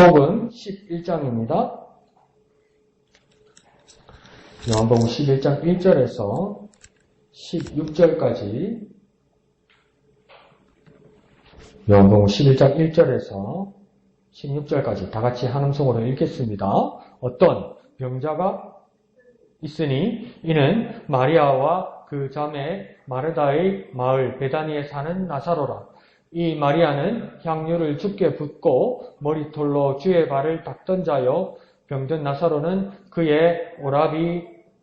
요한복음 11장입니다. 요한복음 11장 1절에서 16절까지 요한복음 11장 1절에서 16절까지 다 같이 한 음성으로 읽겠습니다. 어떤 병자가 있으니 이는 마리아와 그 자매 마르다의 마을 베다니에 사는 나사로라. 이 마리아는 향유를 주께 붓고 머리털로 주의 발을 닦던 자요, 병든 나사로는 그의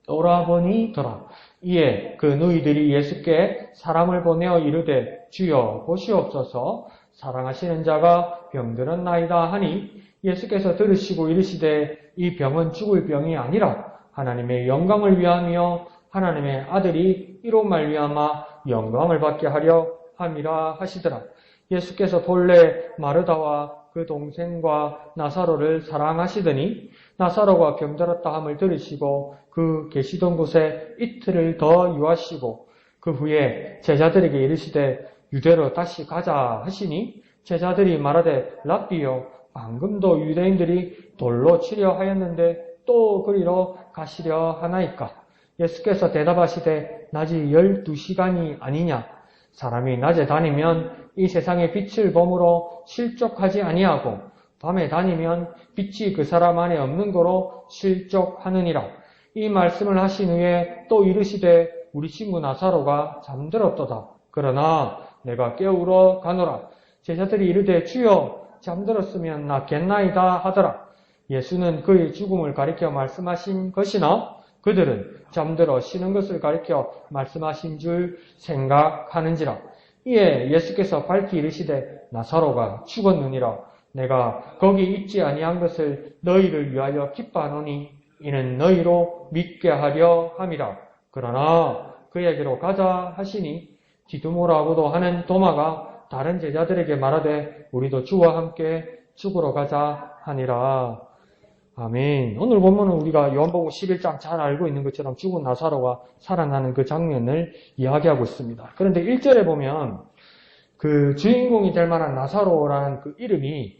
오라버니더라. 이에 그 누이들이 예수께 사람을 보내어 이르되 주여 보시옵소서, 사랑하시는 자가 병들었나이다 하니 예수께서 들으시고 이르시되 이 병은 죽을 병이 아니라 하나님의 영광을 위하며 하나님의 아들이 이로 말미암아 영광을 받게 하려 함이라 하시더라. 예수께서 본래 마르다와 그 동생과 나사로를 사랑하시더니 나사로가 병들었다 함을 들으시고 그 계시던 곳에 이틀을 더 유하시고 그 후에 제자들에게 이르시되 유대로 다시 가자 하시니 제자들이 말하되 랍비여, 방금도 유대인들이 돌로 치려 하였는데 또 그리로 가시려 하나이까? 예수께서 대답하시되 낮이 12시간이 아니냐? 사람이 낮에 다니면 이 세상의 빛을 범으로 실족하지 아니하고 밤에 다니면 빛이 그 사람 안에 없는 거로 실족하느니라. 이 말씀을 하신 후에 또 이르시되 우리 친구 나사로가 잠들었도다. 그러나 내가 깨우러 가노라. 제자들이 이르되 주여, 잠들었으면 낫겠나이다 하더라. 예수는 그의 죽음을 가리켜 말씀하신 것이나 그들은 잠들어 쉬는 것을 가리켜 말씀하신 줄 생각하는지라. 이에 예수께서 밝히 이르시되 나사로가 죽었느니라. 내가 거기 있지 아니한 것을 너희를 위하여 기뻐하노니 이는 너희로 믿게 하려 함이라. 그러나 그에게로 가자 하시니 디두모라고도 하는 도마가 다른 제자들에게 말하되 우리도 주와 함께 죽으러 가자 하니라. 아멘. 오늘 보면은 우리가 요한복음 11장 잘 알고 있는 것처럼 죽은 나사로가 살아나는 그 장면을 이야기하고 있습니다. 그런데 1절에 보면 그 주인공이 될 만한 나사로라는 그 이름이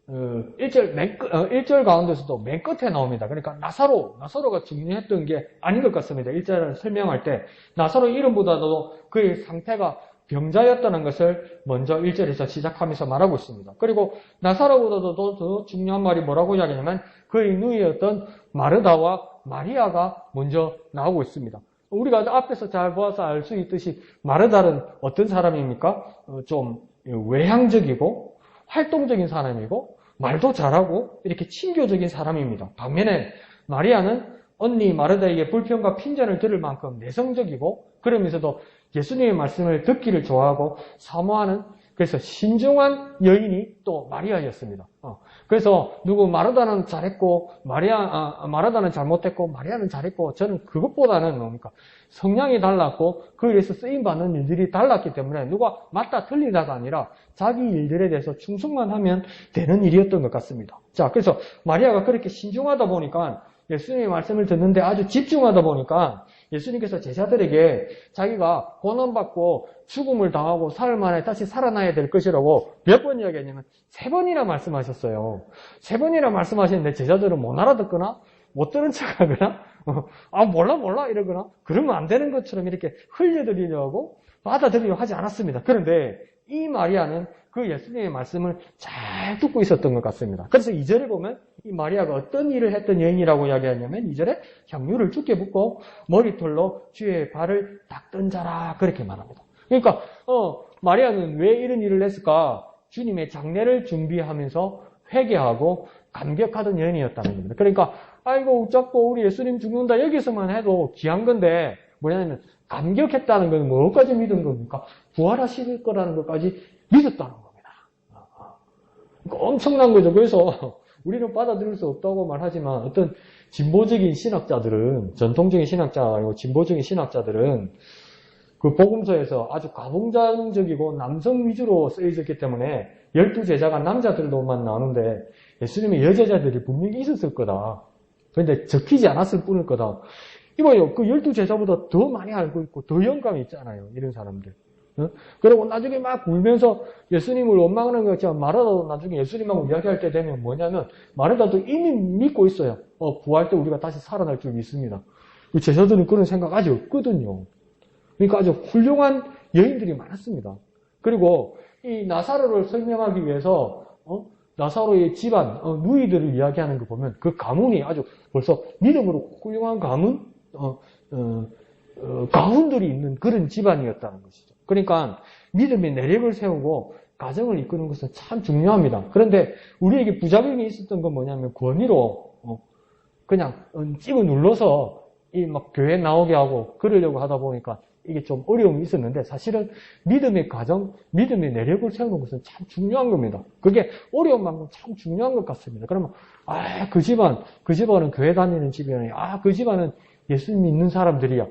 1절 가운데서도 맨 끝에 나옵니다. 그러니까 나사로가 중요했던 게 아닌 것 같습니다. 1절을 설명할 때 나사로 이름보다도 그의 상태가 병자였다는 것을 먼저 1절에서 시작하면서 말하고 있습니다. 그리고 나사로보다도 더 중요한 말이 뭐라고 이야기하냐면 그의 누이였던 마르다와 마리아가 먼저 나오고 있습니다. 우리가 앞에서 잘 보아서 알 수 있듯이 마르다는 어떤 사람입니까? 좀 외향적이고 활동적인 사람이고 말도 잘하고 이렇게 친교적인 사람입니다. 반면에 마리아는 언니 마르다에게 불평과 핀잔을 들을 만큼 내성적이고 그러면서도 예수님의 말씀을 듣기를 좋아하고 사모하는, 그래서 신중한 여인이 또 마리아였습니다. 그래서 마르다는 잘했고 마르다는 잘못했고 마리아는 잘했고, 저는 그것보다는 뭡니까? 성향이 달랐고 그 일에서 쓰임받는 일들이 달랐기 때문에 누가 맞다 틀리다가 아니라 자기 일들에 대해서 충성만 하면 되는 일이었던 것 같습니다. 자, 그래서 마리아가 그렇게 신중하다 보니까 예수님의 말씀을 듣는데 아주 집중하다 보니까 예수님께서 제자들에게 자기가 고난받고 죽음을 당하고 사흘 만에 다시 살아나야 될 것이라고 몇 번 이야기했냐면 3번이나 말씀하셨어요. 3번이나 말씀하시는데 제자들은 못 알아듣거나 못 들은 척하거나 몰라 이러거나 그러면 안 되는 것처럼 이렇게 흘려드리려고 받아들이려고 하지 않았습니다. 그런데 이 마리아는 그 예수님의 말씀을 잘 듣고 있었던 것 같습니다. 그래서 2절에 보면 이 마리아가 어떤 일을 했던 여인이라고 이야기하냐면 2절에 향유를 주께 붓고 머리털로 주의 발을 닦던 자라 그렇게 말합니다. 그러니까 마리아는 왜 이런 일을 했을까? 주님의 장례를 준비하면서 회개하고 감격하던 여인이었다는 겁니다. 그러니까 아이고 웃잡고 우리 예수님 죽는다 여기서만 해도 귀한 건데 뭐냐면 감격했다는 건 뭐까지 믿은 겁니까? 부활하실 거라는 것까지 믿었다는 겁니다. 그러니까 엄청난 거죠. 그래서 우리는 받아들일 수 없다고 말하지만 어떤 진보적인 신학자들은, 전통적인 신학자 아니고 진보적인 신학자들은 그 복음서에서 아주 가부장적이고 남성 위주로 쓰여졌기 때문에 12제자가 남자들로만 나오는데 예수님의 여제자들이 분명히 있었을 거다. 그런데 적히지 않았을 뿐일 거다. 이봐요. 그 12제자보다 더 많이 알고 있고 더 영감이 있잖아요. 이런 사람들. 그리고 나중에 막 울면서 예수님을 원망하는 것처럼 마르다도 나중에 예수님하고 이야기할 때 되면 뭐냐면 마르다도 이미 믿고 있어요. 부활 때 우리가 다시 살아날 줄 믿습니다. 제자들은 그런 생각 아직 없거든요. 그러니까 아주 훌륭한 여인들이 많았습니다. 그리고 이 나사로를 설명하기 위해서 나사로의 집안 누이들을 이야기하는 거 보면 그 가문이 아주 벌써 믿음으로 훌륭한 가문들이 있는 그런 집안이었다는 것이죠. 그러니까 믿음의 내력을 세우고 가정을 이끄는 것은 참 중요합니다. 그런데 우리에게 부작용이 있었던 건 뭐냐면 권위로 그냥 찍어 눌러서 이 막 교회 나오게 하고 그러려고 하다 보니까 이게 좀 어려움이 있었는데 사실은 믿음의 가정, 믿음의 내력을 세우는 것은 참 중요한 겁니다. 그게 어려운 만큼 참 중요한 것 같습니다. 그러면 그 집안은 교회 다니는 집이야. 그 집안은 예수 믿는 사람들이야.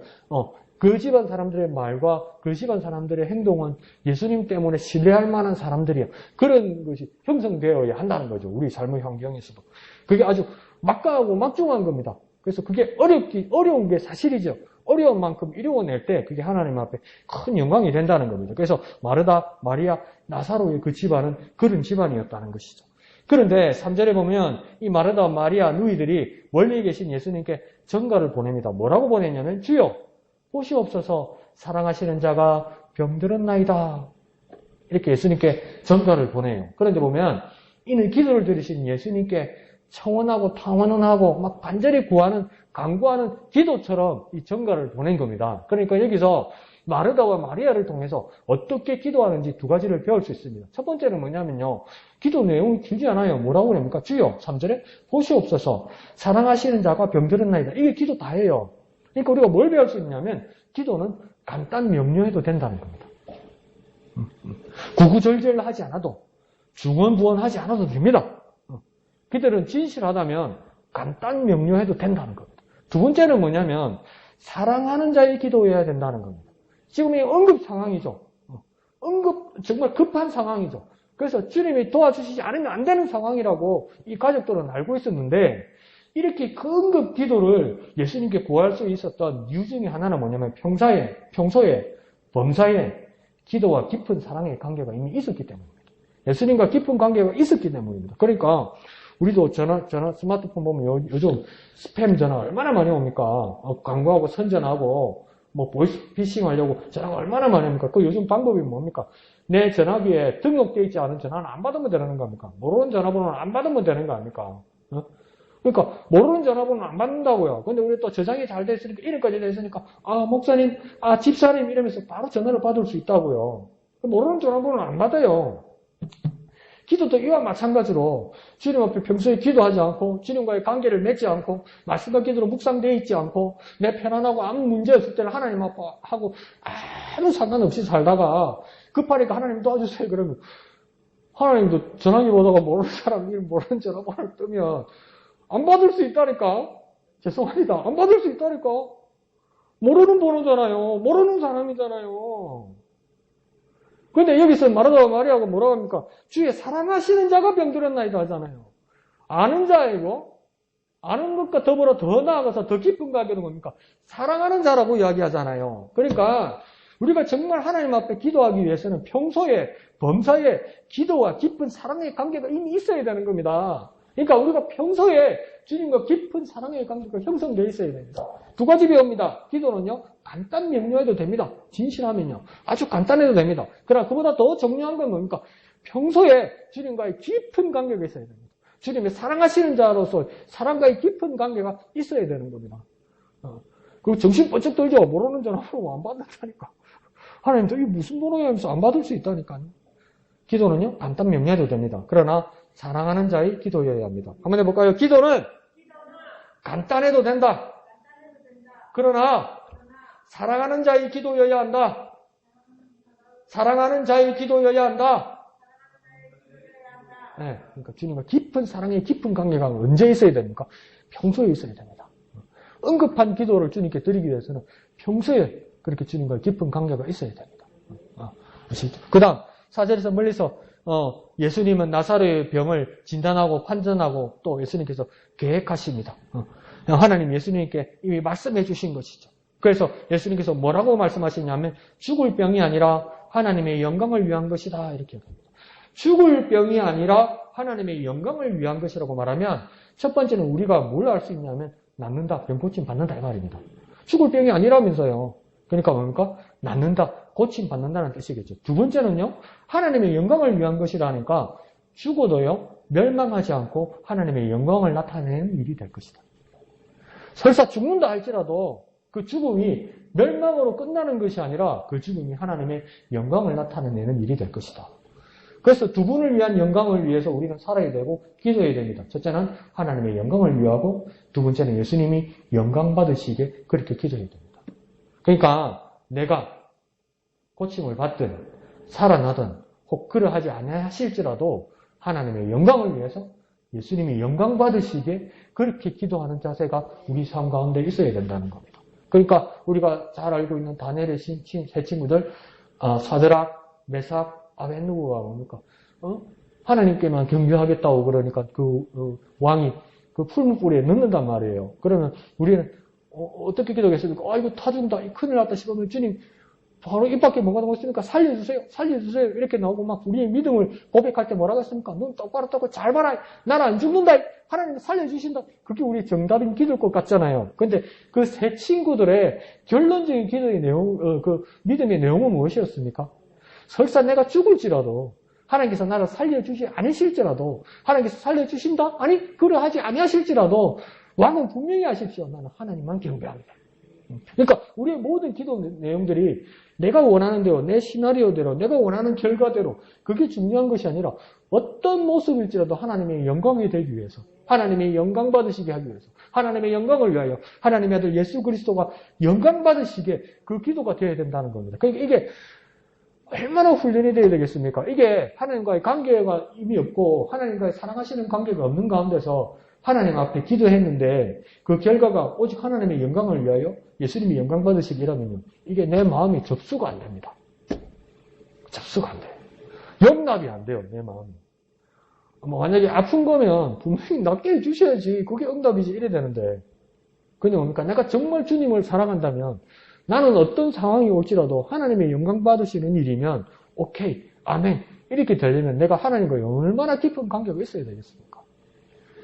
그 집안 사람들의 말과 그 집안 사람들의 행동은 예수님 때문에 신뢰할 만한 사람들이야. 그런 것이 형성되어야 한다는 거죠. 우리 삶의 환경에서도. 그게 아주 막강하고 막중한 겁니다. 그래서 그게 어려운 게 사실이죠. 어려운 만큼 이루어낼 때 그게 하나님 앞에 큰 영광이 된다는 겁니다. 그래서 마르다, 마리아, 나사로의 그 집안은 그런 집안이었다는 것이죠. 그런데 3절에 보면 이 마르다, 마리아 누이들이 멀리 계신 예수님께 전가를 보냅니다. 뭐라고 보냈냐면 주여 보시옵소서 사랑하시는 자가 병들었나이다. 이렇게 예수님께 전가를 보내요. 그런데 보면 이는 기도를 들으신 예수님께 청원하고 탕원하고 막 간절히 구하는 간구하는 기도처럼 이 전가를 보낸 겁니다. 그러니까 여기서 마르다와 마리아를 통해서 어떻게 기도하는지 두 가지를 배울 수 있습니다. 첫 번째는 뭐냐면요. 기도 내용이 길지 않아요. 뭐라고 그럽니까? 주여 3절에 보시옵소서 사랑하시는 자가 병들었나이다. 이게 기도 다예요. 그러니까 우리가 뭘 배울 수 있냐면 기도는 간단 명료해도 된다는 겁니다. 구구절절하지 않아도 중언부언하지 않아도 됩니다. 기도는 진실하다면 간단 명료해도 된다는 겁니다. 두 번째는 뭐냐면 사랑하는 자의 기도해야 된다는 겁니다. 지금 이 응급 상황이죠. 정말 급한 상황이죠. 그래서 주님이 도와주시지 않으면 안 되는 상황이라고 이 가족들은 알고 있었는데 이렇게 응급 기도를 예수님께 구할 수 있었던 이유 중에 하나는 뭐냐면 평소에 범사에 기도와 깊은 사랑의 관계가 이미 있었기 때문입니다. 예수님과 깊은 관계가 있었기 때문입니다. 그러니까 우리도 전화 스마트폰 보면 요즘 스팸 전화 얼마나 많이 옵니까? 광고하고 선전하고 뭐 보이스피싱 하려고 전화가 얼마나 많이 옵니까? 그 요즘 방법이 뭡니까? 내 전화기에 등록되어 있지 않은 전화는 안 받으면 되는 겁니까? 모르는 전화번호는 안 받으면 되는 거 아닙니까? 그러니까 모르는 전화번호는 안 받는다고요. 근데 우리 또 저장이 잘 돼 있으니까 이름까지 돼 있으니까 목사님, 집사님 이러면서 바로 전화를 받을 수 있다고요. 모르는 전화번호는 안 받아요. 기도도 이와 마찬가지로 주님 앞에 평소에 기도하지 않고 주님과의 관계를 맺지 않고 말씀과 기도로 묵상되어 있지 않고 내 편안하고 아무 문제 없을 때는 하나님 앞하고 아무 상관없이 살다가 급하니까 하나님 도와주세요 그러면 하나님도 전화기 보다가 모르는 사람 이름 모르는 전화번호를 뜨면 안 받을 수 있다니까. 죄송합니다. 안 받을 수 있다니까. 모르는 번호잖아요. 모르는 사람이잖아요. 근데 여기서 마르다와 마리아가 뭐라고 합니까? 주의 사랑하시는 자가 병들었나이다 하잖아요. 아는 자이고 아는 것과 더불어 더 나아가서 더 깊은 관계는 뭡니까? 사랑하는 자라고 이야기하잖아요. 그러니까 우리가 정말 하나님 앞에 기도하기 위해서는 평소에 범사에 기도와 깊은 사랑의 관계가 이미 있어야 되는 겁니다. 그러니까 우리가 평소에 주님과 깊은 사랑의 관계가 형성되어 있어야 됩니다. 두 가지 배웁니다. 기도는요. 간단 명료해도 됩니다. 진실하면요. 아주 간단해도 됩니다. 그러나 그보다 더 중요한 건 뭡니까? 평소에 주님과의 깊은 관계가 있어야 됩니다. 주님의 사랑하시는 자로서 사랑과의 깊은 관계가 있어야 되는 겁니다. 그리고 정신 번쩍 들죠. 모르는 전화번호 안 받는다니까. 하나님도 이게 무슨 번호야 하면서 안 받을 수 있다니까요. 기도는요. 간단 명료해도 됩니다. 그러나 사랑하는 자의 기도여야 합니다. 한번 해볼까요? 기도는 간단해도 된다. 그러나 사랑하는 자의 기도여야 한다. 사랑하는 자의 기도여야 한다. 네, 그러니까 주님과 깊은 사랑의 깊은 관계가 언제 있어야 됩니까? 평소에 있어야 됩니다. 응급한 기도를 주님께 드리기 위해서는 평소에 그렇게 주님과 깊은 관계가 있어야 됩니다. 그 다음 4절에서 멀리서 예수님은 나사로의 병을 진단하고 판단하고 또 예수님께서 계획하십니다. 하나님 예수님께 이미 말씀해 주신 것이죠. 그래서 예수님께서 뭐라고 말씀하시냐면 죽을 병이 아니라 하나님의 영광을 위한 것이다. 이렇게 합니다. 죽을 병이 아니라 하나님의 영광을 위한 것이라고 말하면 첫 번째는 우리가 뭘 알 수 있냐면 낫는다, 병 고침 받는다 이 말입니다. 죽을 병이 아니라면서요. 그러니까 뭡니까? 낫는다, 고침 받는다는 뜻이겠죠. 두 번째는요. 하나님의 영광을 위한 것이라니까 죽어도요. 멸망하지 않고 하나님의 영광을 나타내는 일이 될 것이다. 설사 죽는다 할지라도 그 죽음이 멸망으로 끝나는 것이 아니라 그 죽음이 하나님의 영광을 나타내는 일이 될 것이다. 그래서 두 분을 위한 영광을 위해서 우리는 살아야 되고 기도해야 됩니다. 첫째는 하나님의 영광을 위하고 두 번째는 예수님이 영광 받으시게 그렇게 기도해야 됩니다. 그러니까 내가 고침을 받든 살아나든 혹 그러하지 아니하실지라도 하나님의 영광을 위해서 예수님이 영광 받으시게 그렇게 기도하는 자세가 우리 삶 가운데 있어야 된다는 겁니다. 그러니까 우리가 잘 알고 있는 다니엘의 세 친구들 사드락, 메삭, 아벤누고가 뭡니까? 하나님께만 경배하겠다고 그러니까 왕이 그 풀무불에 넣는단 말이에요. 그러면 우리는 어떻게 기도하겠습니까? 이거 타 죽는다, 큰일 났다 싶으면 주님 바로 입 밖에 뭐가 나오고 있으니까 살려주세요, 살려주세요 이렇게 나오고 막 우리의 믿음을 고백할 때 뭐라고 했습니까? 눈 똑바로 뜨고 잘 봐라, 나는 안 죽는다, 하나님 살려주신다. 그게 우리 정답인 기도일 것 같잖아요. 근데 그 세 친구들의 결론적인 기도의 내용, 그 믿음의 내용은 무엇이었습니까? 설사 내가 죽을지라도 하나님께서 나를 살려주지 않으실지라도 하나님께서 살려주신다? 아니 그러하지 아니하실지라도 왕은 분명히 하십시오. 나는 하나님만 경배합니다. 그러니까 우리의 모든 기도 내용들이 내가 원하는 대로, 내 시나리오대로, 내가 원하는 결과대로 그게 중요한 것이 아니라 어떤 모습일지라도 하나님의 영광이 되기 위해서, 하나님의 영광 받으시게 하기 위해서, 하나님의 영광을 위하여 하나님의 아들 예수 그리스도가 영광 받으시게 그 기도가 되어야 된다는 겁니다. 그러니까 이게 얼마나 훈련이 되어야 되겠습니까? 이게 하나님과의 관계가 이미 없고 하나님과의 사랑하시는 관계가 없는 가운데서 하나님 앞에 기도했는데 그 결과가 오직 하나님의 영광을 위하여 예수님이 영광 받으시기라면요. 이게 내 마음이 접수가 안 됩니다. 접수가 안 돼요. 용납이 안 돼요. 내 마음이. 만약에 아픈 거면 분명히 낫게 해주셔야지. 그게 응답이지 이래 되는데. 근데 뭡니까? 내가 정말 주님을 사랑한다면 나는 어떤 상황이 올지라도 하나님의 영광 받으시는 일이면 오케이, 아멘 이렇게 되려면 내가 하나님과 얼마나 깊은 관계가 있어야 되겠습니까?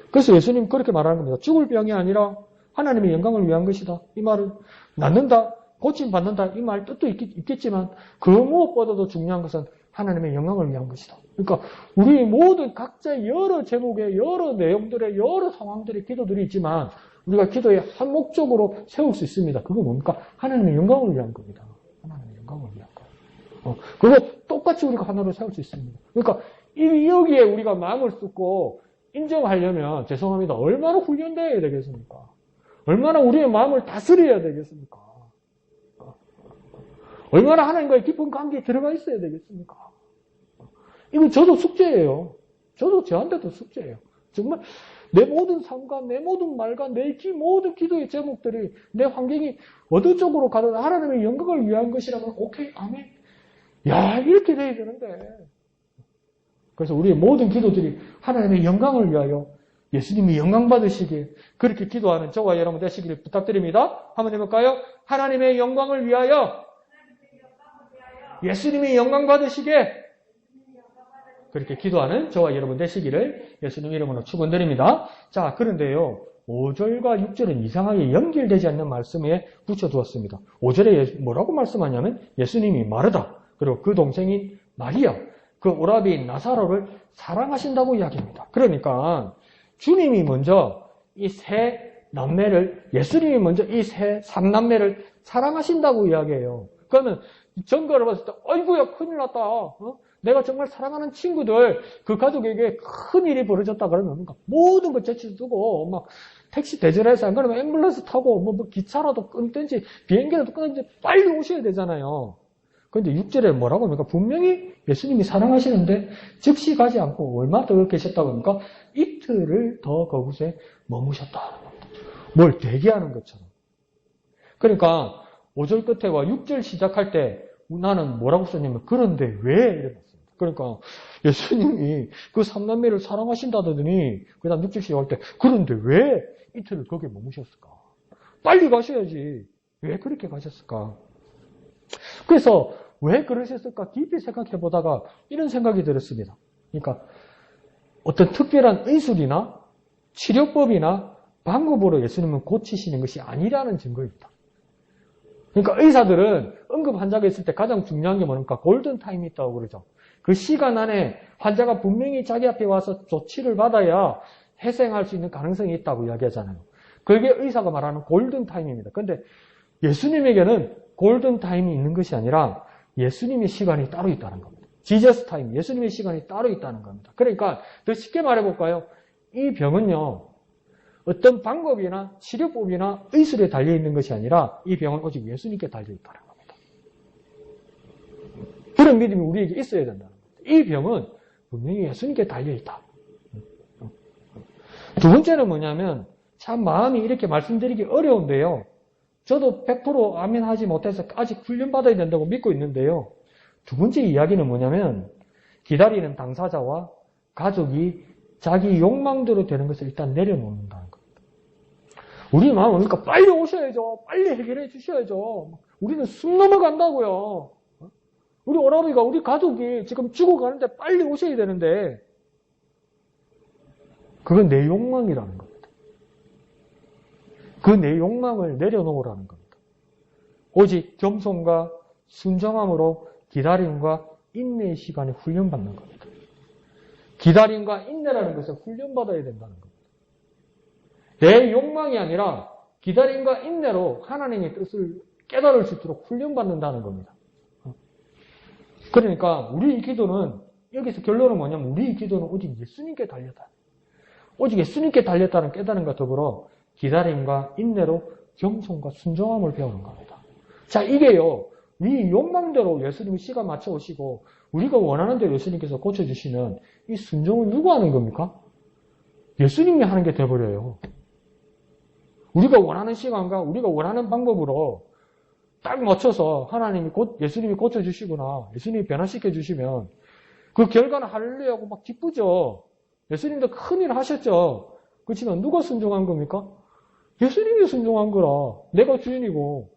그래서 예수님 그렇게 말하는 겁니다. 죽을 병이 아니라 하나님의 영광을 위한 것이다. 이 말은 낫는다, 고침받는다 이 말 뜻도 있겠지만 그 무엇보다도 중요한 것은 하나님의 영광을 위한 것이다. 그러니까 우리 모든 각자의 여러 제목의 여러 내용들의 여러 상황들의 기도들이 있지만 우리가 기도의 한 목적으로 세울 수 있습니다. 그거 뭡니까? 하나님의 영광을 위한 겁니다. 하나님의 영광을 위한 거. 그거 똑같이 우리가 하나로 세울 수 있습니다. 그러니까 여기에 우리가 마음을 쏟고 인정하려면 죄송합니다. 얼마나 훈련되어야 되겠습니까? 얼마나 우리의 마음을 다스려야 되겠습니까? 얼마나 하나님과의 깊은 관계에 들어가 있어야 되겠습니까? 이거 저도 숙제예요. 저도 저한테도 숙제예요. 정말 내 모든 삶과 내 모든 말과 내 모든 기도의 제목들이 내 환경이 어느 쪽으로 가든 하나님의 영광을 위한 것이라면 오케이, 아멘. 야, 이렇게 돼야 되는데. 그래서 우리의 모든 기도들이 하나님의 영광을 위하여 예수님이 영광 받으시기에 그렇게 기도하는 저와 여러분 되시기를 부탁드립니다. 한번 해볼까요? 하나님의 영광을 위하여 예수님이 영광 받으시게 그렇게 기도하는 저와 여러분 되시기를 예수님 이름으로 축원드립니다. 자, 그런데요. 5절과 6절은 이상하게 연결되지 않는 말씀에 붙여두었습니다. 5절에 뭐라고 말씀하냐면 예수님이 마르다 그리고 그 동생인 마리아 그 오라비인 나사로를 사랑하신다고 이야기합니다. 그러니까 주님이 먼저 이 세 남매를 예수님이 먼저 이 세 삼남매를 사랑하신다고 이야기해요. 그러면 전거를 봤을 때 아이고야 큰일 났다. 내가 정말 사랑하는 친구들 그 가족에게 큰 일이 벌어졌다 그러면 모든 거 제치두고 막 택시 대절해서 안 그러면 앰뷸런스 타고 뭐 기차라도 끊든지 비행기라도 끊든지 빨리 오셔야 되잖아요. 그런데 6절에 뭐라고 합니까? 분명히 예수님이 사랑하시는데 즉시 가지 않고 얼마 더 계셨다고 합니까? 이틀을 더 그곳에 머무셨다. 뭘 대기하는 것처럼. 그러니까 5절 끝에와 6절 시작할 때 나는 뭐라고 썼냐면 그런데 왜 이랬습니다. 그러니까 예수님이 그 삼남매를 사랑하신다더니 그 다음 6절 시작할 때 그런데 왜 이틀을 거기에 머무셨을까? 빨리 가셔야지. 왜 그렇게 가셨을까? 그래서 왜 그러셨을까 깊이 생각해 보다가 이런 생각이 들었습니다. 그러니까 어떤 특별한 의술이나 치료법이나 방법으로 예수님은 고치시는 것이 아니라는 증거입니다. 그러니까 의사들은 응급 환자가 있을 때 가장 중요한 게 뭡니까? 골든타임이 있다고 그러죠. 그 시간 안에 환자가 분명히 자기 앞에 와서 조치를 받아야 회생할 수 있는 가능성이 있다고 이야기하잖아요. 그게 의사가 말하는 골든타임입니다. 그런데 예수님에게는 골든타임이 있는 것이 아니라 예수님의 시간이 따로 있다는 겁니다. 지저스 타임, 예수님의 시간이 따로 있다는 겁니다. 그러니까 더 쉽게 말해볼까요? 이 병은요, 어떤 방법이나 치료법이나 의술에 달려있는 것이 아니라 이 병은 오직 예수님께 달려있다는 겁니다. 그런 믿음이 우리에게 있어야 된다는 겁니다. 이 병은 분명히 예수님께 달려있다. 두 번째는 뭐냐면 참 마음이 이렇게 말씀드리기 어려운데요. 저도 100% 아멘 하지 못해서 아직 훈련받아야 된다고 믿고 있는데요. 두 번째 이야기는 뭐냐면 기다리는 당사자와 가족이 자기 욕망대로 되는 것을 일단 내려놓는다는 겁니다. 우리 마음은 그러니까 빨리 오셔야죠. 빨리 해결해 주셔야죠. 우리는 숨 넘어간다고요. 우리 오라버니가 우리 가족이 지금 죽어가는데 빨리 오셔야 되는데 그건 내 욕망이라는 겁니다. 그 내 욕망을 내려놓으라는 겁니다. 오직 겸손과 순정함으로 기다림과 인내의 시간에 훈련받는 겁니다. 기다림과 인내라는 것을 훈련받아야 된다는 겁니다. 내 욕망이 아니라 기다림과 인내로 하나님의 뜻을 깨달을 수 있도록 훈련받는다는 겁니다. 그러니까 우리의 기도는 여기서 결론은 뭐냐면 우리의 기도는 오직 예수님께 달렸다. 오직 예수님께 달렸다는 깨달음과 더불어 기다림과 인내로 겸손과 순종함을 배우는 겁니다. 자, 이게요. 우리 욕망대로 예수님이 시간 맞춰 오시고 우리가 원하는 대로 예수님께서 고쳐주시는 이 순종은 누가 하는 겁니까? 예수님이 하는 게 돼버려요. 우리가 원하는 시간과 우리가 원하는 방법으로 딱 맞춰서 하나님이 예수님이 고쳐주시거나 예수님이 변화시켜 주시면 그 결과는 할렐루야하고 막 기쁘죠. 예수님도 큰일 하셨죠. 그렇지만 누가 순종한 겁니까? 예수님이 순종한 거라. 내가 주인이고.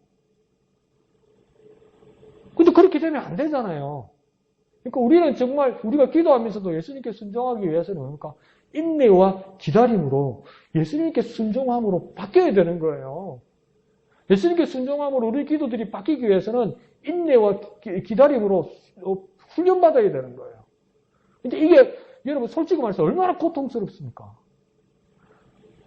근데 그렇게 되면 안 되잖아요. 그러니까 우리는 정말 우리가 기도하면서도 예수님께 순종하기 위해서는 뭡니까? 인내와 기다림으로 예수님께 순종함으로 바뀌어야 되는 거예요. 예수님께 순종함으로 우리 기도들이 바뀌기 위해서는 인내와 기다림으로 훈련받아야 되는 거예요. 근데 이게 여러분 솔직히 말해서 얼마나 고통스럽습니까?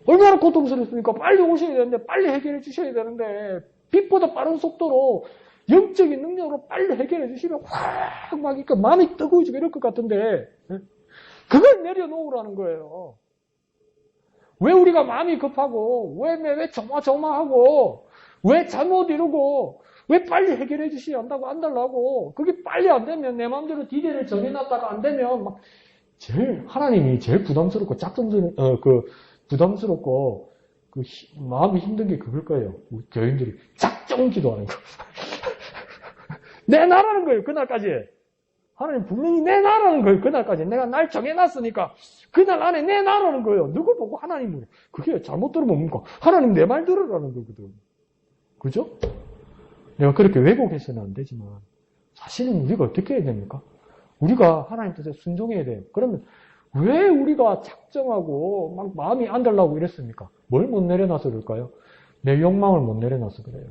얼마나 고통스럽습니까? 빨리 오셔야 되는데 빨리 해결해 주셔야 되는데 빛보다 빠른 속도로 영적인 능력으로 빨리 해결해 주시면 확 막 이렇게 마음이 뜨거워지고 이럴 것 같은데 그걸 내려놓으라는 거예요. 왜 우리가 마음이 급하고 왜 조마조마하고 왜 잘못 이루고 왜 빨리 해결해 주셔야 한다고 안 달라고 그게 빨리 안 되면 내 마음대로 디데이를 정해놨다가 안 되면 막 하나님이 제일 부담스럽고 부담스럽고 마음이 힘든 게 그걸 거예요. 우리 교인들이 작정 기도하는 거. 내놔라는 거예요. 그날까지. 하나님 분명히 내놔라는 거예요. 그날까지. 내가 날 정해놨으니까 그날 안에 내놔라는 거예요. 누구 보고 하나님을. 그게 잘못 들으면 뭡니까? 하나님 내 말 들으라는 거거든. 그죠? 내가 그렇게 왜곡해서는 안 되지만 사실은 우리가 어떻게 해야 됩니까? 우리가 하나님 뜻에 순종해야 돼요. 그러면 왜 우리가 작정하고 막 마음이 안 달라고 이랬습니까? 뭘 못 내려놔서 그럴까요? 내 욕망을 못 내려놔서 그래요.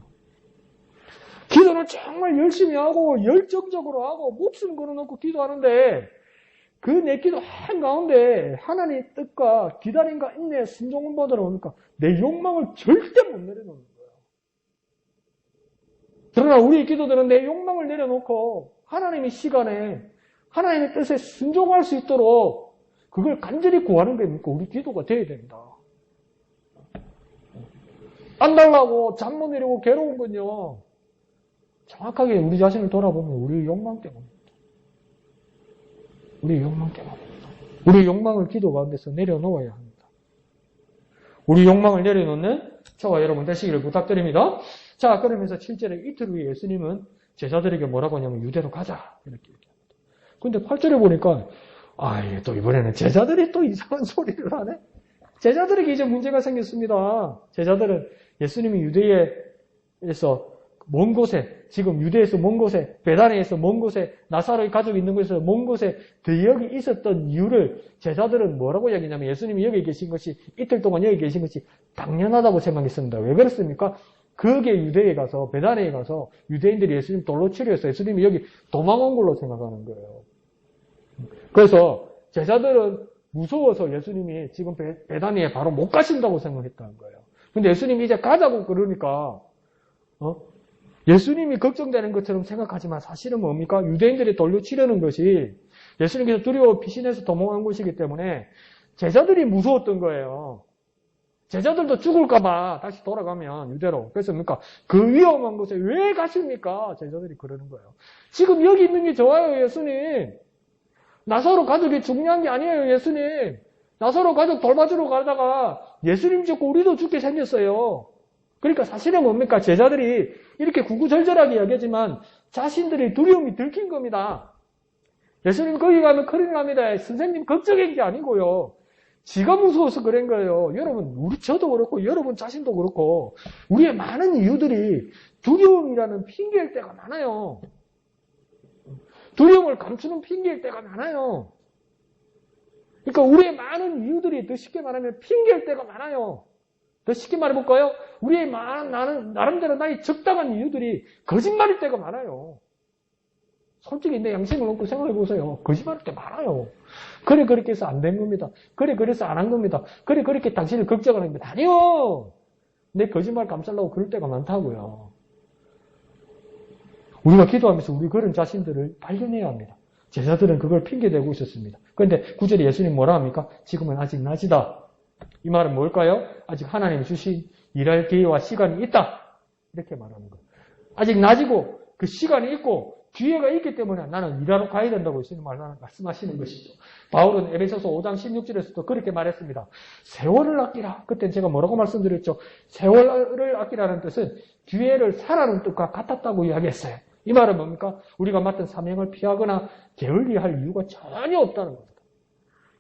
기도를 정말 열심히 하고 열정적으로 하고 목숨 걸어놓고 기도하는데 그 내 기도 한가운데 하나님의 뜻과 기다림과 인내의 순종을 받으러 오니까 내 욕망을 절대 못 내려놓는 거예요. 그러나 우리 기도들은 내 욕망을 내려놓고 하나님의 시간에 하나님의 뜻에 순종할 수 있도록 그걸 간절히 구하는 게 뭡니까? 우리 기도가 돼야 됩니다. 안 달라고 잠 못 이루고 괴로운 건요. 정확하게 우리 자신을 돌아보면 우리의 욕망 때문입니다. 우리의 욕망 때문입니다. 우리의 욕망을 기도 가운데서 내려놓아야 합니다. 우리 욕망을 내려놓는 저와 여러분 되시기를 부탁드립니다. 자, 그러면서 7절에 이틀 후에 예수님은 제자들에게 뭐라고 하냐면 유대로 가자 이렇게 얘기합니다. 근데 8절에 보니까 또 이번에는 제자들이 또 이상한 소리를 하네. 제자들에게 이제 문제가 생겼습니다. 제자들은 예수님이 유대에서 먼 곳에, 지금 유대에서 먼 곳에, 베다니에서 먼 곳에, 나사로의 가족이 있는 곳에서 먼 곳에 더 여기 있었던 이유를 제자들은 뭐라고 이야기냐면 예수님이 여기 계신 것이, 이틀 동안 여기 계신 것이 당연하다고 생각했습니다. 왜 그렇습니까? 그게 유대에 가서, 베다니에 가서 유대인들이 예수님 돌로 치료해서 예수님이 여기 도망온 걸로 생각하는 거예요. 그래서 제자들은 무서워서 예수님이 지금 베다니에 바로 못 가신다고 생각했다는 거예요. 근데 예수님이 이제 가자고 그러니까, 예수님이 걱정되는 것처럼 생각하지만 사실은 뭡니까? 유대인들이 돌로 치려는 것이 예수님께서 두려워 피신해서 도망한 것이기 때문에 제자들이 무서웠던 거예요. 제자들도 죽을까봐 다시 돌아가면 유대로. 그래서 뭡니까? 그 위험한 곳에 왜 가십니까? 제자들이 그러는 거예요. 지금 여기 있는 게 좋아요, 예수님. 나사로 가족이 중요한 게 아니에요, 예수님. 나사로 가족 돌봐주러 가다가 예수님 죽고 우리도 죽게 생겼어요. 그러니까 사실은 뭡니까? 제자들이 이렇게 구구절절하게 이야기하지만 자신들의 두려움이 들킨 겁니다. 예수님 거기 가면 큰일 납니다. 선생님 걱정한 게 아니고요. 지가 무서워서 그런 거예요. 여러분, 저도 그렇고 여러분 자신도 그렇고 우리의 많은 이유들이 두려움이라는 핑계일 때가 많아요. 두려움을 감추는 핑계일 때가 많아요. 그러니까 우리의 많은 이유들이 더 쉽게 말하면 핑계일 때가 많아요. 더 쉽게 말해볼까요? 우리의 나름대로 나의 적당한 이유들이 거짓말일 때가 많아요. 솔직히 내 양심을 놓고 생각해보세요. 거짓말일 때 많아요. 그래 그렇게 해서 안 된 겁니다. 그래 그래서 안 한 겁니다. 그래 그렇게 당신을 걱정을 합니다. 아니요. 내 거짓말 감싸려고 그럴 때가 많다고요. 우리가 기도하면서 우리 그런 자신들을 발견해야 합니다. 제자들은 그걸 핑계대고 있었습니다. 그런데 9절에 예수님 뭐라 합니까? 지금은 아직 낮이다. 이 말은 뭘까요? 아직 하나님이 주신 일할 기회와 시간이 있다. 이렇게 말하는 거예요. 아직 낮이고 그 시간이 있고 기회가 있기 때문에 나는 일하러 가야 된다고 예수님 말씀하시는 것이죠. 바울은 에베소서 5장 16절에서도 그렇게 말했습니다. 세월을 아끼라. 그때 제가 뭐라고 말씀드렸죠? 세월을 아끼라는 뜻은 기회를 사라는 뜻과 같았다고 이야기했어요. 이 말은 뭡니까? 우리가 맡은 사명을 피하거나 게을리할 이유가 전혀 없다는 겁니다.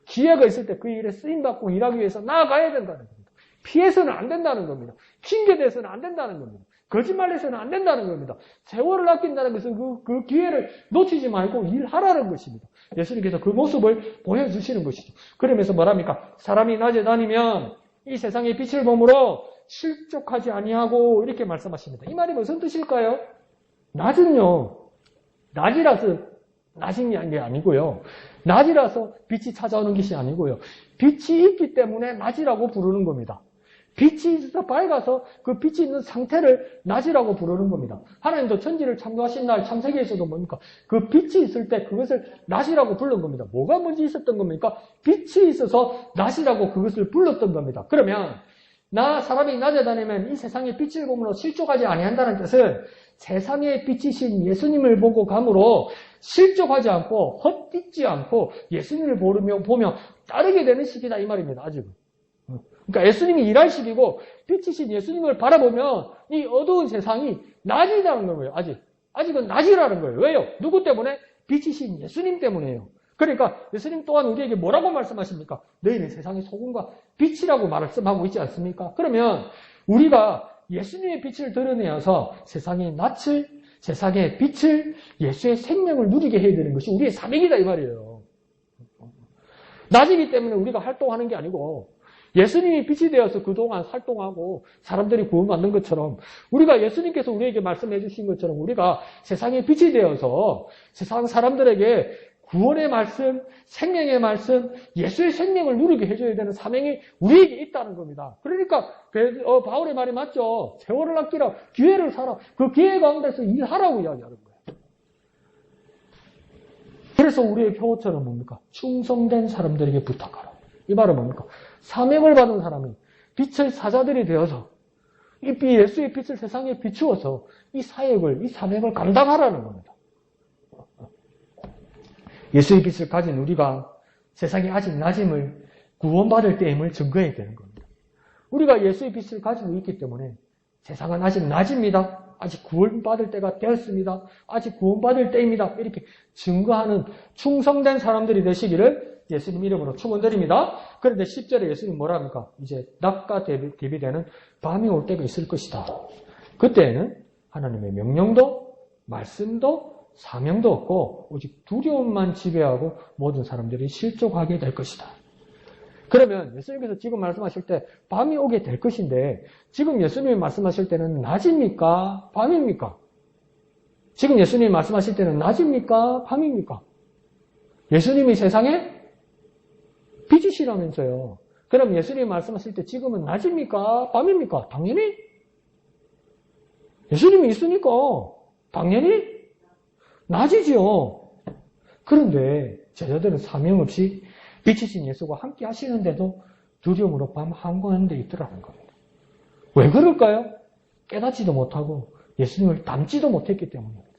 기회가 있을 때 그 일에 쓰임받고 일하기 위해서 나아가야 된다는 겁니다. 피해서는 안 된다는 겁니다. 핑계대서는 안 된다는 겁니다. 거짓말해서는 안 된다는 겁니다. 세월을 아낀다는 것은 그 기회를 놓치지 말고 일하라는 것입니다. 예수님께서 그 모습을 보여주시는 것이죠. 그러면서 뭐랍니까? 사람이 낮에 다니면 이 세상의 빛을 보므로 실족하지 아니하고 이렇게 말씀하십니다. 이 말이 무슨 뜻일까요? 낮은요. 낮이라서 낮인 게 아니고요. 낮이라서 빛이 찾아오는 것이 아니고요. 빛이 있기 때문에 낮이라고 부르는 겁니다. 빛이 있어서 밝아서 그 빛이 있는 상태를 낮이라고 부르는 겁니다. 하나님도 천지를 창조하신 날 창세기에서도 뭡니까? 그 빛이 있을 때 그것을 낮이라고 부른 겁니다. 뭐가 먼저 있었던 겁니까? 빛이 있어서 낮이라고 그것을 불렀던 겁니다. 그러면 사람이 낮에 다니면 이 세상의 빛을 보므로 실족하지 아니한다는 뜻은 세상의 빛이신 예수님을 보고 감으로 실족하지 않고 헛디지 않고 예수님을 보며 따르게 되는 시기다 이 말입니다. 아직은. 그러니까 예수님이 일할 시기고 빛이신 예수님을 바라보면 이 어두운 세상이 낮이라는 거예요. 아직은 낮이라는 거예요. 왜요? 누구 때문에? 빛이신 예수님 때문에요. 그러니까 예수님 또한 우리에게 뭐라고 말씀하십니까? 너희는 세상의 소금과 빛이라고 말씀하고 있지 않습니까? 그러면 우리가 예수님의 빛을 드러내어서 세상의 낯을, 세상의 빛을, 예수의 생명을 누리게 해야 되는 것이 우리의 사명이다 이 말이에요. 낮이기 때문에 우리가 활동하는 게 아니고 예수님이 빛이 되어서 그동안 활동하고 사람들이 구원받는 것처럼 우리가 예수님께서 우리에게 말씀해 주신 것처럼 우리가 세상의 빛이 되어서 세상 사람들에게 구원의 말씀, 생명의 말씀, 예수의 생명을 누리게 해줘야 되는 사명이 우리에게 있다는 겁니다. 그러니까 바울의 말이 맞죠. 세월을 아끼라, 기회를 사라. 그 기회 가운데서 일하라고 이야기하는 거예요. 그래서 우리의 표어처럼 뭡니까? 충성된 사람들에게 부탁하라. 이 말은 뭡니까? 사명을 받은 사람이 빛의 사자들이 되어서 이 예수의 빛을 세상에 비추어서 이 사역을, 이 사명을 감당하라는 겁니다. 예수의 빛을 가진 우리가 세상에 아직 낮음을 구원받을 때임을 증거해야 되는 겁니다. 우리가 예수의 빛을 가지고 있기 때문에 세상은 아직 낮입니다. 아직 구원받을 때가 되었습니다. 아직 구원받을 때입니다. 이렇게 증거하는 충성된 사람들이 되시기를 예수님 이름으로 축원드립니다. 그런데 10절에 예수님 뭐라 합니까? 이제 낮과 대비되는 밤이 올 때가 있을 것이다. 그때에는 하나님의 명령도 말씀도 사명도 없고 오직 두려움만 지배하고 모든 사람들이 실족하게 될 것이다. 그러면 예수님께서 지금 말씀하실 때 밤이 오게 될 것인데 지금 예수님이 말씀하실 때는 낮입니까? 밤입니까? 지금 예수님이 말씀하실 때는 낮입니까? 밤입니까? 예수님이 세상에 빛이시라면서요. 그럼 예수님이 말씀하실 때 지금은 낮입니까? 밤입니까? 당연히 예수님이 있으니까 당연히 낮이지요. 그런데 제자들은 사명 없이 빛이신 예수가 함께 하시는데도 두려움으로 밤 한가운데 있더라는 겁니다. 왜 그럴까요? 깨닫지도 못하고 예수님을 닮지도 못했기 때문입니다.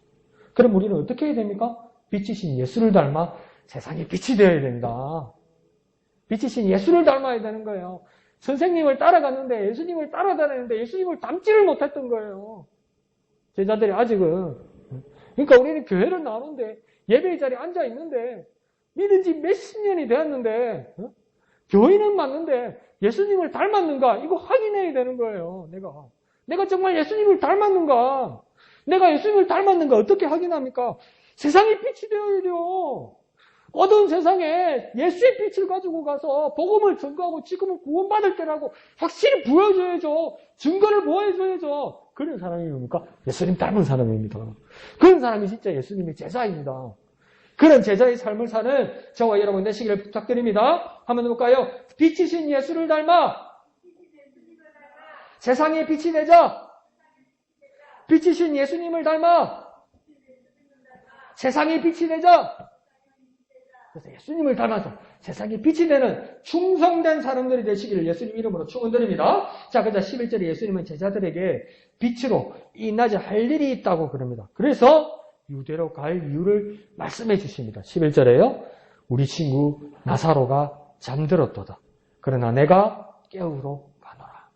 그럼 우리는 어떻게 해야 됩니까? 빛이신 예수를 닮아 세상에 빛이 되어야 된다. 빛이신 예수를 닮아야 되는 거예요. 선생님을 따라갔는데 예수님을 따라다녔는데 예수님을 닮지를 못했던 거예요. 제자들이 아직은. 그러니까 우리는 교회를 나오는데 예배의 자리에 앉아 있는데 믿은 지 몇십 년이 되었는데 교인은 맞는데 예수님을 닮았는가? 이거 확인해야 되는 거예요. 내가 정말 예수님을 닮았는가? 내가 예수님을 닮았는가? 어떻게 확인합니까? 세상에 빛이 되어야 돼요. 어두운 세상에 예수의 빛을 가지고 가서 복음을 전가하고 지금은 구원받을 때라고 확실히 보여줘야죠. 증거를 보여줘야죠. 그런 사람이 뭡니까? 예수님 닮은 사람입니다. 그런 사람이 진짜 예수님의 제자입니다. 그런 제자의 삶을 사는 저와 여러분 되시기를 부탁드립니다. 한번 해볼까요? 빛이신 예수를 닮아 세상에 빛이 되자. 빛이신 예수님을 닮아 세상에 빛이 되자. 그래서 예수님을 닮아서 세상에 빛이 되는 충성된 사람들이 되시기를 예수님 이름으로 축원드립니다. 자, 그자 11절에 예수님은 제자들에게 빛으로 이 낮에 할 일이 있다고 그럽니다. 그래서 유대로 갈 이유를 말씀해 주십니다. 11절에요. 우리 친구 나사로가 잠들었도다. 그러나 내가 깨우러 가노라.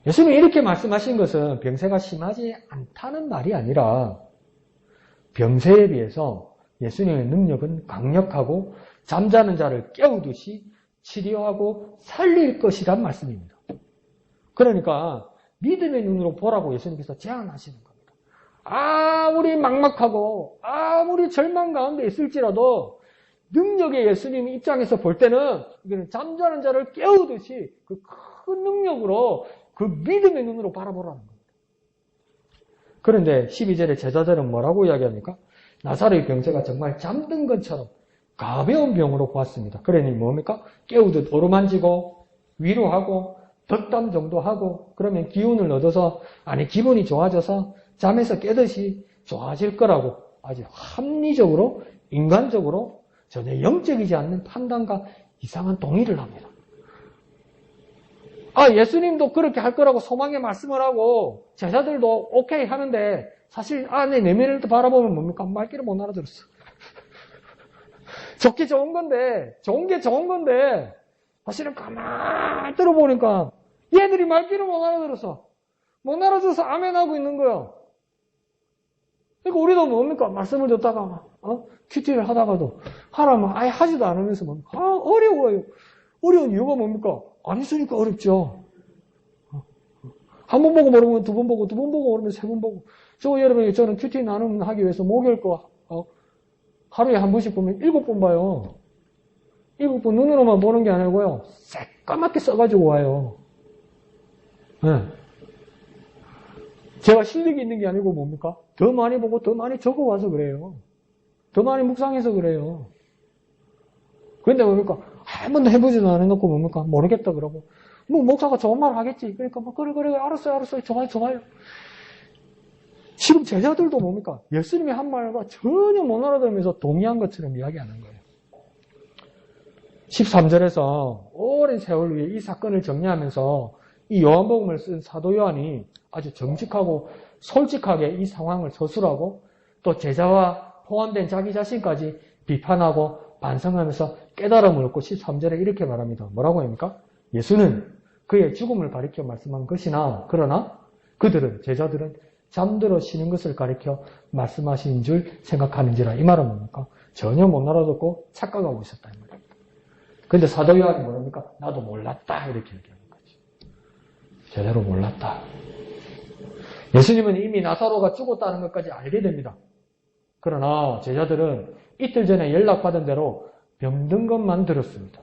예수님이 이렇게 말씀하신 것은 병세가 심하지 않다는 말이 아니라 병세에 비해서 예수님의 능력은 강력하고 잠자는 자를 깨우듯이 치료하고 살릴 것이란 말씀입니다. 그러니까 믿음의 눈으로 보라고 예수님께서 제안하시는 겁니다. 아무리 막막하고 아무리 절망 가운데 있을지라도 능력의 예수님 입장에서 볼 때는 잠자는 자를 깨우듯이 그 큰 능력으로 그 믿음의 눈으로 바라보라는 겁니다. 그런데 12절에 제자들은 뭐라고 이야기합니까? 나사로의 병세가 정말 잠든 것처럼 가벼운 병으로 보았습니다. 그러니 뭡니까? 깨우듯 어루만지고 위로하고 덕담 정도 하고 그러면 기운을 얻어서 기분이 좋아져서 잠에서 깨듯이 좋아질 거라고 아주 합리적으로 인간적으로 전혀 영적이지 않는 판단과 이상한 동의를 합니다. 예수님도 그렇게 할 거라고 소망의 말씀을 하고 제자들도 오케이 하는데 사실 안에 내면을 바라보면 뭡니까? 말귀를 못 알아들었어. 좋게 좋은 건데 좋은 게 좋은 건데 사실은 가만히 들어보니까 얘들이 말귀를 못 알아들었어. 못 알아들어서 아멘하고 있는 거예요. 그러니까 우리도 뭡니까? 말씀을 듣다가 큐티를 하다가도 하라면 아예 하지도 않으면서 뭡니까? 어려워요. 어려운 이유가 뭡니까? 안 했으니까 어렵죠. 한 번 보고 모르면 두 번 보고, 두 번 보고 모르면 세 번 보고. 저는 큐티 나눔하기 위해서 목요일 거 하루에 한 번씩 보면 7번 봐요. 7번 눈으로만 보는 게 아니고요. 새까맣게 써가지고 와요. 네. 제가 실력이 있는 게 아니고 뭡니까? 더 많이 보고 더 많이 적어와서 그래요. 더 많이 묵상해서 그래요. 그런데 뭡니까? 한 번도 해보지도 않아놓고 뭡니까? 모르겠다 그러고. 목사가 좋은 말 하겠지. 그러니까 그래, 알았어요. 좋아요. 지금 제자들도 뭡니까? 예수님이 한 말과 전혀 못 알아들으면서 동의한 것처럼 이야기하는 거예요. 13절에서 오랜 세월 위에 이 사건을 정리하면서 이 요한복음을 쓴 사도 요한이 아주 정직하고 솔직하게 이 상황을 서술하고 또 제자와 포함된 자기 자신까지 비판하고 반성하면서 깨달음을 얻고 13절에 이렇게 말합니다. 뭐라고 합니까? 예수는 그의 죽음을 가리켜 말씀한 것이나 그러나 그들은 제자들은 잠들어 쉬는 것을 가리켜 말씀하신 줄 생각하는지라. 이 말은 뭡니까? 전혀 못 알아듣고 착각하고 있었다는 말입니다. 그런데 사도 요한이 뭐랍니까? 나도 몰랐다 이렇게 얘기하는 거지. 제대로 몰랐다. 예수님은 이미 나사로가 죽었다는 것까지 알게 됩니다. 그러나 제자들은 이틀 전에 연락받은 대로 병든 것만 들었습니다.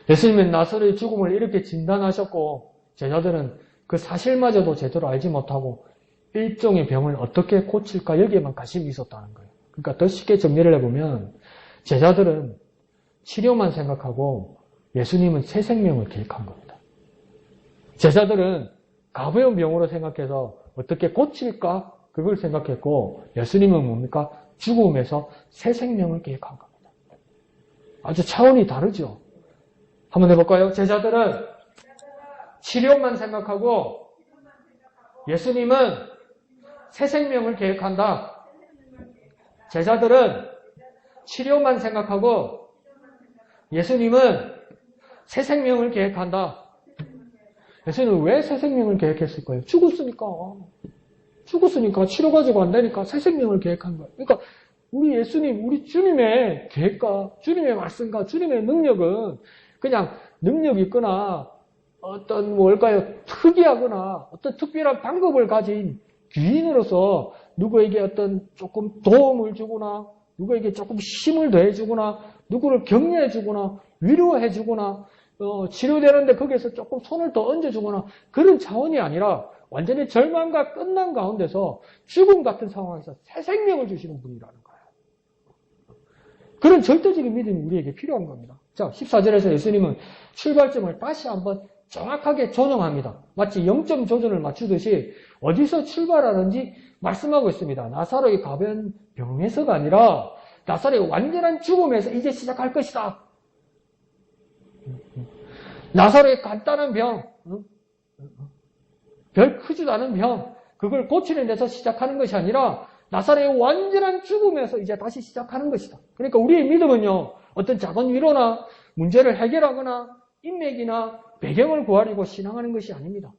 예수님은 나사로의 죽음을 이렇게 진단하셨고 제자들은 그 사실마저도 제대로 알지 못하고 일종의 병을 어떻게 고칠까 여기에만 관심이 있었다는 거예요. 그러니까 더 쉽게 정리를 해보면 제자들은 치료만 생각하고 예수님은 새 생명을 계획한 겁니다. 제자들은 가벼운 병으로 생각해서 어떻게 고칠까 그걸 생각했고 예수님은 뭡니까? 죽음에서 새 생명을 계획한 겁니다. 아주 차원이 다르죠. 한번 해볼까요? 제자들은 치료만 생각하고 예수님은 새 생명을 계획한다. 제자들은 치료만 생각하고 예수님은 새 생명을 계획한다. 예수님은 왜 새 생명을 계획했을까요? 죽었으니까. 죽었으니까 치료 가지고 안 되니까 새 생명을 계획한 거예요. 그러니까 우리 예수님, 우리 주님의 계획과 주님의 말씀과 주님의 능력은 그냥 능력이 있거나 어떤 뭘까요? 특이하거나 어떤 특별한 방법을 가진 귀인으로서 누구에게 어떤 조금 도움을 주거나 누구에게 조금 힘을 더해주거나 누구를 격려해주거나 위로해주거나 치료되는데 거기에서 조금 손을 더 얹어주거나 그런 차원이 아니라 완전히 절망과 끝난 가운데서 죽음 같은 상황에서 새 생명을 주시는 분이라는 거예요. 그런 절대적인 믿음이 우리에게 필요한 겁니다. 자, 14절에서 예수님은 출발점을 다시 한번 정확하게 조정합니다. 마치 0점 조전을 맞추듯이 어디서 출발하는지 말씀하고 있습니다. 나사로의 가벼운 병에서가 아니라 나사로의 완전한 죽음에서 이제 시작할 것이다. 나사로의 간단한 병, 별 크지도 않은 병, 그걸 고치는 데서 시작하는 것이 아니라 나사로의 완전한 죽음에서 이제 다시 시작하는 것이다. 그러니까 우리의 믿음은요, 어떤 작은 위로나 문제를 해결하거나 인맥이나 배경을 구하려고 신앙하는 것이 아닙니다.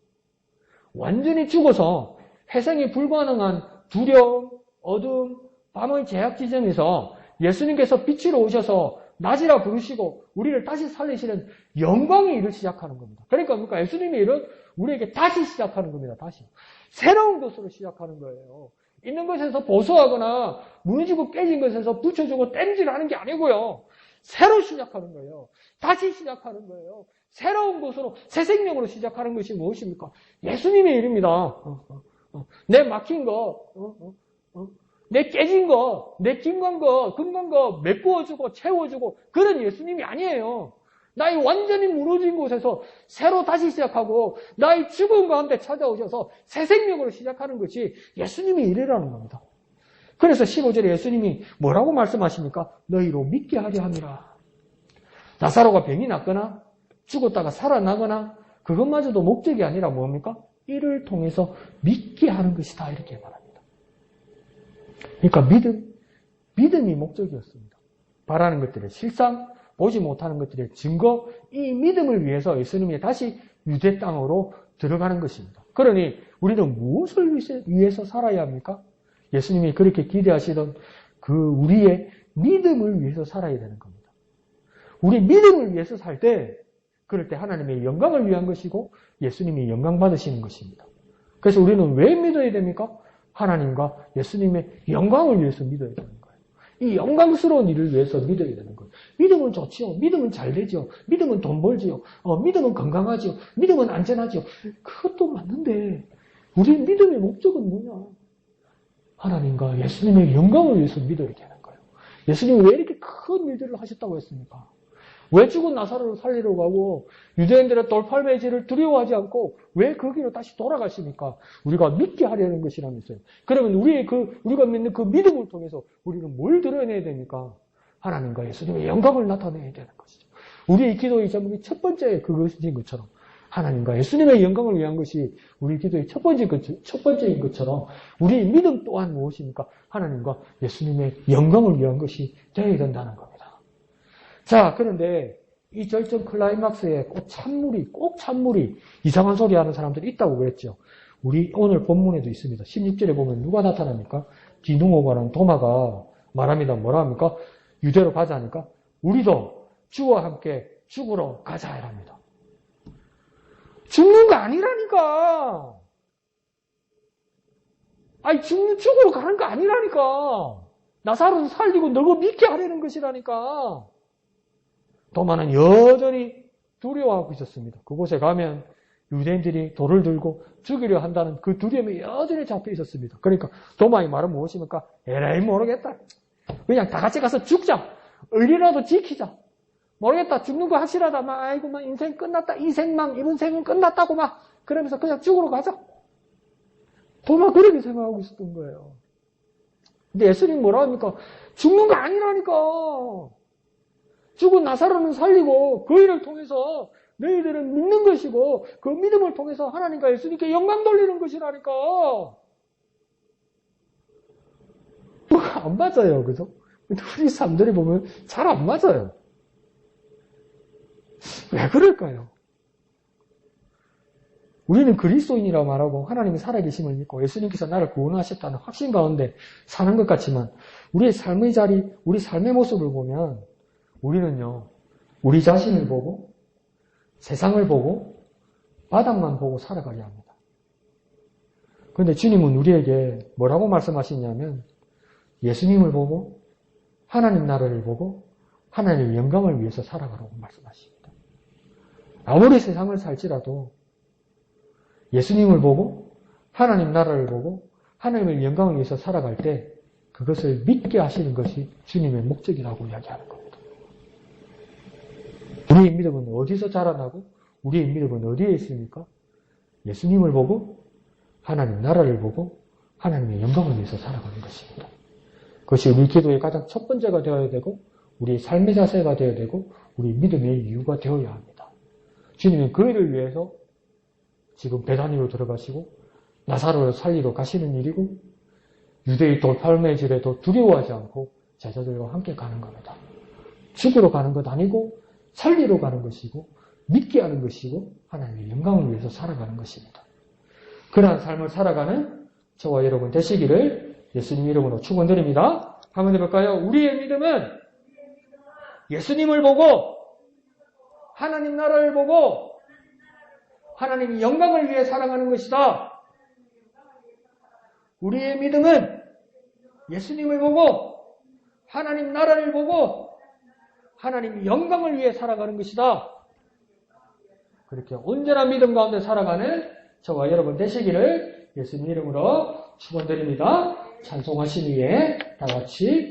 완전히 죽어서 회생이 불가능한 두려움, 어둠, 밤의 제약 지점에서 예수님께서 빛으로 오셔서 낮이라 부르시고 우리를 다시 살리시는 영광의 일을 시작하는 겁니다. 그러니까 예수님의 일은 우리에게 다시 시작하는 겁니다. 다시. 새로운 것으로 시작하는 거예요. 있는 것에서 보수하거나 무너지고 깨진 것에서 붙여주고 땜질하는 게 아니고요. 새로 시작하는 거예요. 다시 시작하는 거예요. 새로운 것으로 새 생명으로 시작하는 것이 무엇입니까? 예수님의 일입니다. 내 막힌 거, 내 깨진 거, 내 김간 거, 금간 거 메꾸어주고 채워주고 그런 예수님이 아니에요. 나의 완전히 무너진 곳에서 새로 다시 시작하고 나의 죽음 가운데 찾아오셔서 새 생명으로 시작하는 것이 예수님의 일이라는 겁니다. 그래서 15절에 예수님이 뭐라고 말씀하십니까? 너희로 믿게 하려 함이라. 나사로가 병이 났거나 죽었다가 살아나거나 그것마저도 목적이 아니라 뭡니까? 이를 통해서 믿게 하는 것이다 이렇게 말합니다. 그러니까 믿음이 목적이었습니다. 바라는 것들의 실상, 보지 못하는 것들의 증거, 이 믿음을 위해서 예수님이 다시 유대 땅으로 들어가는 것입니다. 그러니 우리는 무엇을 위해서 살아야 합니까? 예수님이 그렇게 기대하시던 그 우리의 믿음을 위해서 살아야 되는 겁니다. 우리 믿음을 위해서 살 때, 그럴 때 하나님의 영광을 위한 것이고 예수님이 영광 받으시는 것입니다. 그래서 우리는 왜 믿어야 됩니까? 하나님과 예수님의 영광을 위해서 믿어야 되는 거예요. 이 영광스러운 일을 위해서 믿어야 되는 거예요. 믿음은 좋지요. 믿음은 잘 되지요. 믿음은 돈 벌지요. 믿음은 건강하지요. 믿음은 안전하지요. 그것도 맞는데 우리 믿음의 목적은 뭐냐? 하나님과 예수님의 영광을 위해서 믿어야 되는 거예요. 예수님이 왜 이렇게 큰 일들을 하셨다고 했습니까? 왜 죽은 나사로를 살리러 가고 유대인들의 돌팔매질을 두려워하지 않고 왜 거기로 다시 돌아가십니까? 우리가 믿게 하려는 것이라면서요. 그러면 우리가 믿는 그 믿음을 통해서 우리는 뭘 드러내야 됩니까? 하나님과 예수님의 영광을 나타내야 되는 것이죠. 우리의 기도의 제목이 첫 번째 그것인 것처럼 하나님과 예수님의 영광을 위한 것이 우리 기도의 첫 번째인 것처럼 우리의 믿음 또한 무엇입니까? 하나님과 예수님의 영광을 위한 것이 되어야 된다는 겁니다. 자, 그런데 이 절정 클라이막스에 꼭 찬물이 이상한 소리 하는 사람들이 있다고 그랬죠. 우리 오늘 본문에도 있습니다. 16절에 보면 누가 나타납니까? 디두모가랑 도마가 말합니다. 뭐라 합니까? 유대로 가자 하니까 우리도 주와 함께 죽으러 가자 이랍니다. 죽는 거 아니라니까. 아니, 죽으러 가는 거 아니라니까. 나사로를 살리고 너고 믿게 하려는 것이라니까. 도마는 여전히 두려워하고 있었습니다. 그곳에 가면 유대인들이 돌을 들고 죽이려 한다는 그 두려움이 여전히 잡혀 있었습니다. 그러니까 도마의 말은 무엇입니까? 에라이 모르겠다. 그냥 다 같이 가서 죽자. 의리라도 지키자. 모르겠다. 죽는 거 확실하다. 아이고, 인생 끝났다. 이번 생은 끝났다고 그러면서 그냥 죽으러 가자. 도마 그렇게 생각하고 있었던 거예요. 근데 예수님 뭐라 합니까? 죽는 거 아니라니까. 죽은 나사로는 살리고 그 일을 통해서 너희들은 믿는 것이고 그 믿음을 통해서 하나님과 예수님께 영광 돌리는 것이라니까. 안 맞아요. 그죠? 근데 우리 사람들이 보면 잘 안 맞아요. 왜 그럴까요? 우리는 그리스도인이라고 말하고 하나님이 살아계심을 믿고 예수님께서 나를 구원하셨다는 확신 가운데 사는 것 같지만 우리의 삶의 자리, 우리 삶의 모습을 보면 우리는요, 우리 자신을 보고 세상을 보고 바닥만 보고 살아가려 합니다. 그런데 주님은 우리에게 뭐라고 말씀하시냐면 예수님을 보고 하나님 나라를 보고 하나님의 영광을 위해서 살아가라고 말씀하십니다. 아무리 세상을 살지라도 예수님을 보고 하나님 나라를 보고 하나님의 영광을 위해서 살아갈 때 그것을 믿게 하시는 것이 주님의 목적이라고 이야기하는 겁니다. 우리의 믿음은 어디서 자라나고 우리의 믿음은 어디에 있습니까? 예수님을 보고 하나님 나라를 보고 하나님의 영광을 위해서 살아가는 것입니다. 그것이 우리 기도의 가장 첫 번째가 되어야 되고 우리의 삶의 자세가 되어야 되고 우리 믿음의 이유가 되어야 합니다. 주님은 그 일을 위해서 지금 베다니로 들어가시고 나사로를 살리러 가시는 일이고 유대의 돌팔매질에도 두려워하지 않고 제자들과 함께 가는 겁니다. 죽으러 가는 것 아니고 살리러 가는 것이고 믿게 하는 것이고 하나님의 영광을 위해서 살아가는 것입니다. 그러한 삶을 살아가는 저와 여러분 되시기를 예수님 이름으로 축원드립니다. 한번 해볼까요? 우리의 믿음은 예수님을 보고 하나님 나라를 보고 하나님의 영광을 위해 살아가는 것이다. 우리의 믿음은 예수님을 보고 하나님 나라를 보고 하나님의 영광을 위해 살아가는 것이다. 그렇게 온전한 믿음 가운데 살아가는 저와 여러분 되시기를 예수님 이름으로 축원드립니다. 찬송하신 후에 다 같이